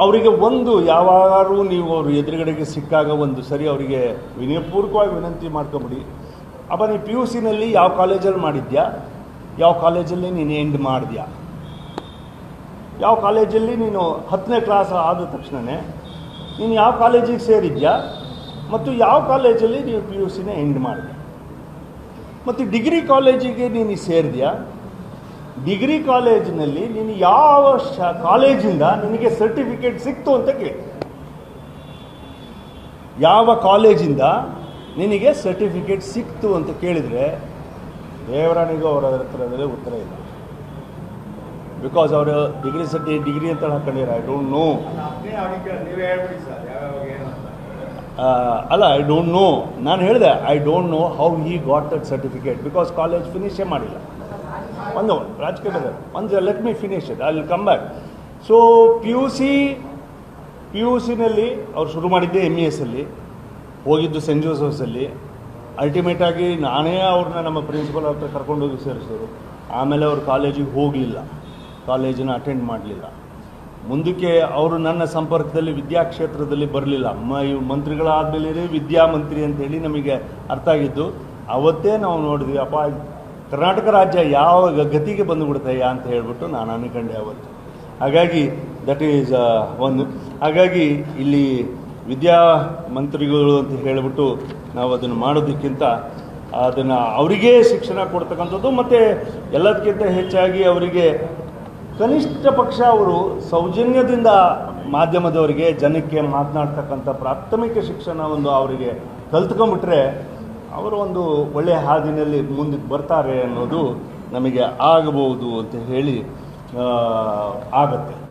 ಅವರಿಗೆ ಒಂದು ಯಾವಾಗಾರು ನೀವು ಅವ್ರ ಎದುರುಗಡೆಗೆ ಸಿಕ್ಕಾಗ ಒಂದು ಸರಿ ಅವರಿಗೆ ವಿನಯಪೂರ್ವಕವಾಗಿ ವಿನಂತಿ ಮಾಡ್ಕೊಂಬಿಡಿ. ಅಪ್ಪ ನೀನು ಪಿ ಯು ಸಿನಲ್ಲಿ ಯಾವ ಕಾಲೇಜಲ್ಲಿ ಮಾಡಿದ್ಯಾ, ಯಾವ ಕಾಲೇಜಲ್ಲಿ ನೀನು ಎಂಡ್ ಮಾಡಿದ್ಯಾ, ಯಾವ ಕಾಲೇಜಲ್ಲಿ ನೀನು 10ನೇ ಕ್ಲಾಸ್ ಆದ ತಕ್ಷಣವೇ ನೀನು ಯಾವ ಕಾಲೇಜಿಗೆ ಸೇರಿದ್ಯಾ ಮತ್ತು ಯಾವ ಕಾಲೇಜಲ್ಲಿ ನೀವು ಪಿ ಯು ಸಿನ ಎಂಡ್ ಮಾಡಿದ್ಯಾ, ಮತ್ತು ಡಿಗ್ರಿ ಕಾಲೇಜಿಗೆ ನೀನು ಸೇರಿದ್ಯಾ, ಡಿಗ್ರಿ ಕಾಲೇಜಿನಲ್ಲಿ ನೀನು ಯಾವ ಕಾಲೇಜಿಂದ ನಿನಗೆ ಸರ್ಟಿಫಿಕೇಟ್ ಸಿಕ್ತು ಅಂತ ಕೇಳಿ. ಯಾವ ಕಾಲೇಜಿಂದ ನಿನಗೆ ಸರ್ಟಿಫಿಕೇಟ್ ಸಿಕ್ತು ಅಂತ ಕೇಳಿದರೆ ದೇವರಾಣಿಗೂ ಅವರ ಹತ್ರದಲ್ಲಿ ಉತ್ತರ ಇಲ್ಲ. ಬಿಕಾಸ್ ಅವರು ಡಿಗ್ರಿ ಅಂತ ಹಾಕೊಂಡಿದ್ದಾರೆ. ಐ ಡೋಂಟ್ ನೋ, ಅಲ್ಲ ಐ ಡೋಂಟ್ ನೋ. ನಾನು ಹೇಳಿದೆ I don't know how he got that certificate because college ಫಿನಿಷೇ ಮಾಡಿಲ್ಲ. ರಾಜಕೀಯ ಒಂದು let me finish it, I will come back. So P U ಸಿನಲ್ಲಿ ಅವ್ರು ಶುರು ಮಾಡಿದ್ದೆ MES ಅಲ್ಲಿ, ಹೋಗಿದ್ದು ಸೆಂಟ್ ಜೋಸೆಫ್ಸಲ್ಲಿ. ಅಲ್ಟಿಮೇಟಾಗಿ ನಾನೇ ಅವ್ರನ್ನ ನಮ್ಮ ಪ್ರಿನ್ಸಿಪಲ್ ಹತ್ರ ಕರ್ಕೊಂಡೋಗಿ ಸೇರಿಸಿದ್ರು. ಆಮೇಲೆ ಅವರು ಕಾಲೇಜಿಗೆ ಹೋಗಲಿಲ್ಲ, ಕಾಲೇಜನ್ನು ಅಟೆಂಡ್ ಮಾಡಲಿಲ್ಲ. ಮುಂದಕ್ಕೆ ಅವರು ನನ್ನ ಸಂಪರ್ಕದಲ್ಲಿ ವಿದ್ಯಾಕ್ಷೇತ್ರದಲ್ಲಿ ಬರಲಿಲ್ಲ. ಇವು ಮಂತ್ರಿಗಳಾದಮೇಲೆ ವಿದ್ಯಾಮಂತ್ರಿ ಅಂತೇಳಿ ನಮಗೆ ಅರ್ಥ ಆಗಿದ್ದು. ಅವತ್ತೇ ನಾವು ನೋಡಿದ್ವಿ, ಅಪ್ಪ ಕರ್ನಾಟಕ ರಾಜ್ಯ ಯಾವ ಗತಿಗೆ ಬಂದುಬಿಡ್ತಯ್ಯ ಅಂತ ಹೇಳ್ಬಿಟ್ಟು ನಾನು ಅನ್ಕೊಂಡೆ ಅವತ್ತು. ಹಾಗಾಗಿ ದಟ್ ಈಸ್ ಒಂದು. ಹಾಗಾಗಿ ಇಲ್ಲಿ ವಿದ್ಯಾಮಂತ್ರಿಗಳು ಅಂತ ಹೇಳಿಬಿಟ್ಟು ನಾವು ಅದನ್ನು ಮಾಡೋದಕ್ಕಿಂತ ಅದನ್ನು ಅವರಿಗೇ ಶಿಕ್ಷಣ ಕೊಡ್ತಕ್ಕಂಥದ್ದು, ಮತ್ತು ಎಲ್ಲದಕ್ಕಿಂತ ಹೆಚ್ಚಾಗಿ ಅವರಿಗೆ ಕನಿಷ್ಠ ಪಕ್ಷ ಅವರು ಸೌಜನ್ಯದಿಂದ ಮಾಧ್ಯಮದವರಿಗೆ ಜನಕ್ಕೆ ಮಾತನಾಡ್ತಕ್ಕಂಥ ಪ್ರಾಥಮಿಕ ಶಿಕ್ಷಣ ಒಂದು ಅವರಿಗೆ ಕಲ್ತ್ಕೊಂಡ್ಬಿಟ್ರೆ ಅವರು ಒಂದು ಒಳ್ಳೆಯ ಹಾದಿನಲ್ಲಿ ಮುಂದಕ್ಕೆ ಬರ್ತಾರೆ ಅನ್ನೋದು ನಮಗೆ ಆಗಬಹುದು ಅಂತ ಹೇಳಿ ಆಗತ್ತೆ.